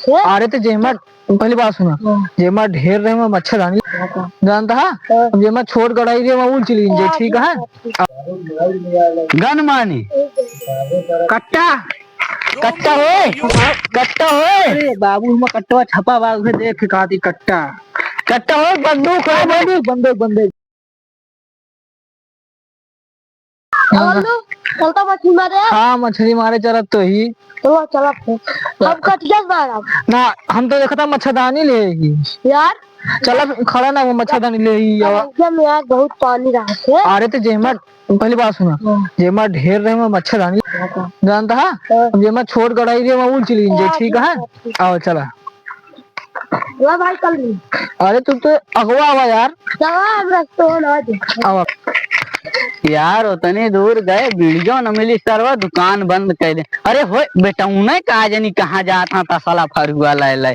से अरे तो जेमा पहली बात सुना, जेमा ढेर रहे में मच्छरदानी जानता है, जेमा छोट गड़ाई रे में उल चली जे ठीक है। गन मानी कट्टा कट्टा होए कट्टा होए। अरे बाबू हम कट्टा छपा बाग से देख काती कट्टा कट्टा होए। बंदूक है बंदूक बंदूक बंदूक। चलता मछली मारे। हाँ मछली मारे चला तो ही तो चला हम कटिया मारा ना, हम तो देखा था मच्छरदानी लेगी यार। चला खड़ा ना वो मच्छरदानी ले ही में यार बहुत पानी रहा है। अरे तो जेमा पहली बात सुना, जेमा ढेर रहे में मच्छरदानी जानता है, जेमा छोट गड़ाई रे में उल चली जे ठीक है। आओ चला भाई कल अरे तू तो अगवा आवा यार। आओ यार उतनी दूर गए वीडियो न मिली सरवा दुकान बंद कर दे। अरे हो बेटा उन्हें कहा जानी कहाँ जाता था साला फरुआ लाए लाए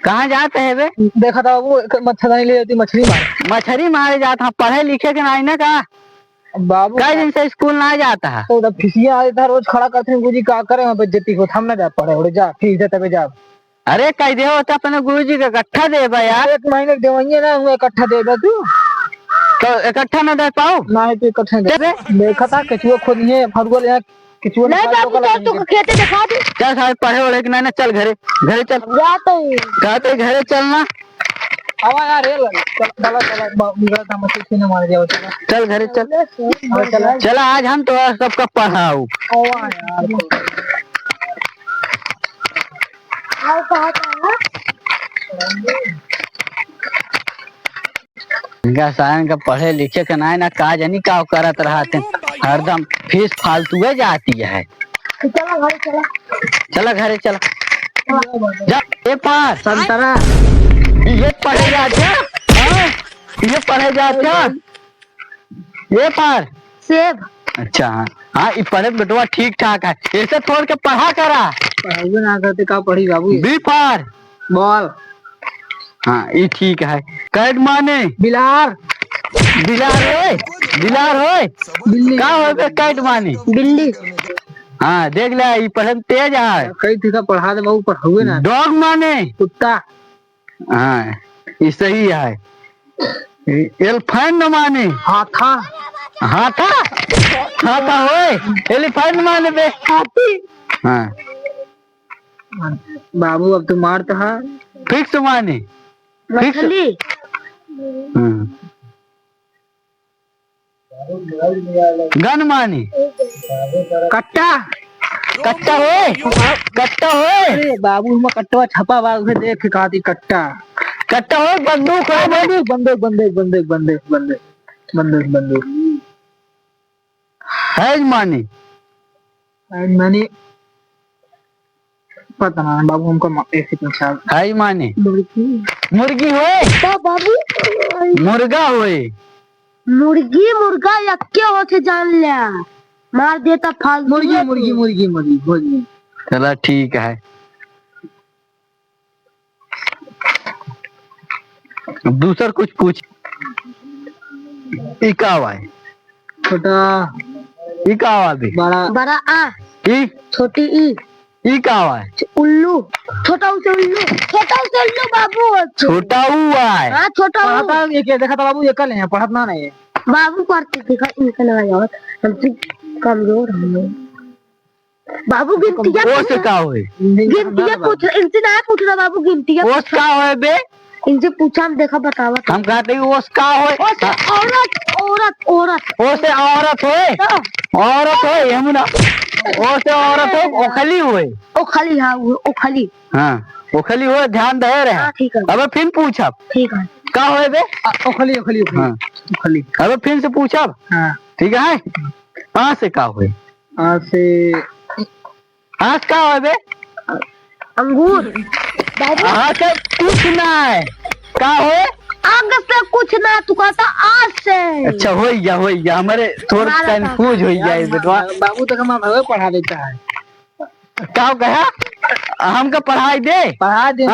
कहाँ जाते है बे। देखा था वो मच्छरदानी ले जाती मछली मारे जाता। पढ़े लिखे के नहीं ना का बाबू कई दिन से स्कूल ना जाता है। तो फिसिया इधर रोज खड़ा करते हैं गुरुजी का करे वहाँ पे जति को थम ना जा पड़े और जा फीस दे तबे जा। अरे कई दे होता अपने गुरुजी का इकट्ठा दे यार। एक महीने देवइए ना हुए इकट्ठा दे तू तो इकट्ठा ना दे पाओ ना तो इकट्ठा दे। देखा था केचुआ खोदिए फरुआ ले केचुआ नहीं बाबू तो खेते दिखा दे। चल सारे पढ़े ओढ़े के ना चल घरे घरे चल जाते घरे चलना। आवा यार चला चला बिगड़ा था मछली सीने मार जाओ। चल घरे चल चला आज हम तो सबका पढ़ाऊ। आवा यार सायन का पढ़े लिखे का ना का जानी का करत रहते हरदम फीस फालतू जाती है। चला घरे चला जा। ये पार संतरा ये पढ़े जाते ये पढ़े जाते ये पार सेब। अच्छा हाँ ये पढ़े बेटवा ठीक ठाक है। ऐसे छोड़ के पढ़ा करा पढ़ाई ना करते का पढ़ी बाबू। बी पार बॉल हाँ ये ठीक है। कैट माने बिलार बिलार होए बिल्ली का हो कैट माने बिल्ली। हाँ देख ले ये पढ़े तेज है। कई थी का पढ़ा दे बाबू पढ़ाओगे ना। डॉग माने कुत्ता हाँ ये सही है। एलिफेंट माने हाथा हाथा हाथा होए। एलिफेंट माने बे हाथी। हाँ बाबू अब तू मारता है। फिक्स माने मछली। गन माने कट्टा कट्टा होए बाबू हम कट्टा छपा बाग से देख काती कट्टा कट्टा होए। बंदूक है बंदूक बंदूक बंदूक बंदूक बंदूक बंदूक बंदूक बंदूक है माने पता ना बाबू हमको ऐसे पूछा है माने मुर्गी होए बाबू मुर्गा होए मुर्गी मुर्गा यक्के होते जान लिया मार देता फालतू। मुर्गी मुर्गी मुर्गी मुर्गी मुर्गी चला ठीक है। दूसर कुछ पूछ इकावा है छोटा इकावा भी बड़ा बड़ा आ ई छोटी ई कावा है उल्लू छोटा उल्लू बाबू छोटा हुआ है। हाँ छोटा हुआ ये क्या देखा था बाबू ये कल है पढ़त ना नहीं बाबू पढ़ते देखा इनका ना जाओ हम तो कमजोर हैं बाबू। गिनतिया ओस का होए गिनतिया पूछ इनसे ना पूछना बाबू गिनतिया ओस का होए बे इनसे पूछा हम देखा बतावा हम कहते हैं ओस का होए। औरत औरत औरत ओसे औरत होए यमुना ओसे औरत हो ओखली होए ओखली। हाँ ओखली हाँ ओखली होए ध्यान दे रहे हैं। ठीक है अब फिर पूछब ठीक है का होए बे ओखली ओखली हाँ ओखली। अब फिर से पूछब हाँ ठीक है। कहाँ से का होए आस का होए बे अंगूर हाँ से कुछ ना है का होए आग से कुछ ना तू कहता आज से। अच्छा हो गया हमारे थोड़ा कंफ्यूज हो गया बेटवा। बाबू तो हम भवे पढ़ा देता है क्या कहा हमको पढ़ाई दे पढ़ा दे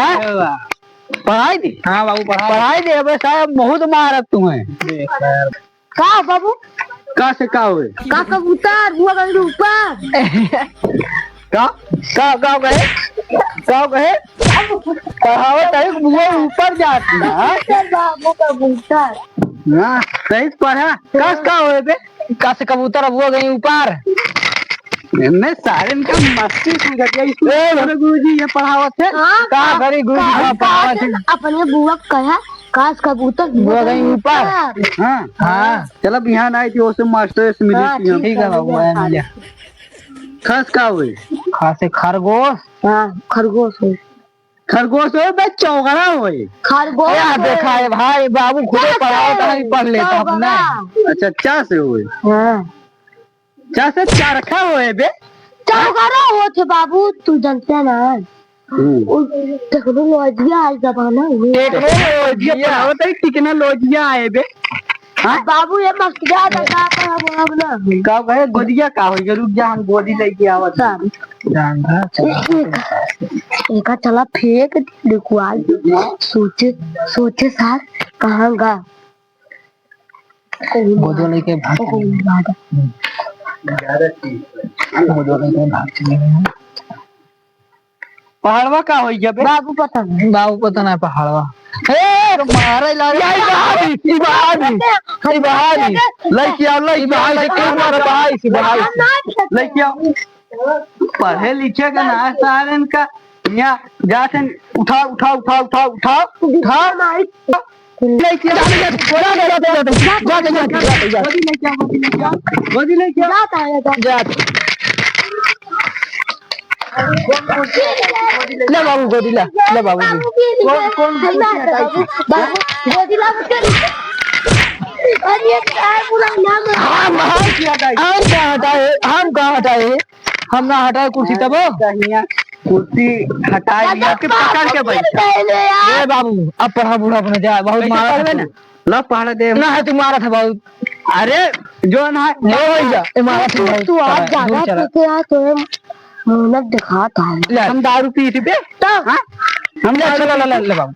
पढ़ाई दे। हाँ बाबू पढ़ाई दे। अब साहब बहुत मारत तुम्हें का बाबू का से का हुए का कबूतर हुआ ऊपर का गाँव गए कहावत है बुआ ऊपर जाती है। बाबू कबूतर हाँ सही पढ़ा। कस का हुए बे कस कबूतर बुआ गई ऊपर। मैं सारे इनका मस्ती सुन गया गुरुजी ये पढ़ावत है। का करी गुरुजी का पढ़ावत है। अपने बुआ कहा काश कबूतर बुआ गई ऊपर। हाँ हाँ चलो बिहान आई थी उससे मास्टर से मिली थी। ठीक है बाबू आया मिला। खस का हुए खासे खरगोश। हाँ खरगोश हुई खरगोश हो बे चौगड़ा होए। खरगोश क्या देखा है भाई बाबू खुद पढ़ाओ तो पढ़ लेता अपना। अच्छा चा से हुए। हाँ चा से चरखा होए बे चौगड़ा हो थे बाबू तू जानते ना टेक्नोलॉजी आज जमाना टेक्नोलॉजिया आए बे। हाँ बाबू ये मस्त याद है का कहे गोदिया का हो रुक जा हम गोदी लेके आवत एक चला फेंक लिखवाल सोचे सार कहाँ गा गोदी लेके भाग पहाड़वा का हो गया बे बाबू पता नहीं पहाड़वा हे मारे लगी बहारी लेके आओ से क्यों मार भाई से लेके आओ। पढ़े लिखे का ना सारन का यहाँ जाते उठा लेके गोदी लेके ले बाबू गोदी ले बाबू कौन गोदी ला अरे पूरा नाम हम कहाँ हटाए हम ना हटाए कुर्सी तब कुर्सी हटाए पकड़ के बैठ बाबू अब पढ़ा बूढ़ा अपने जाए बहुत मारा ना ला पढ़ा दे ना है तुम्हारा था बहुत। अरे जो ना है तू आज ज्यादा तो मुनक दिखाता है हम दारू पी थी पे हम ले बाबू।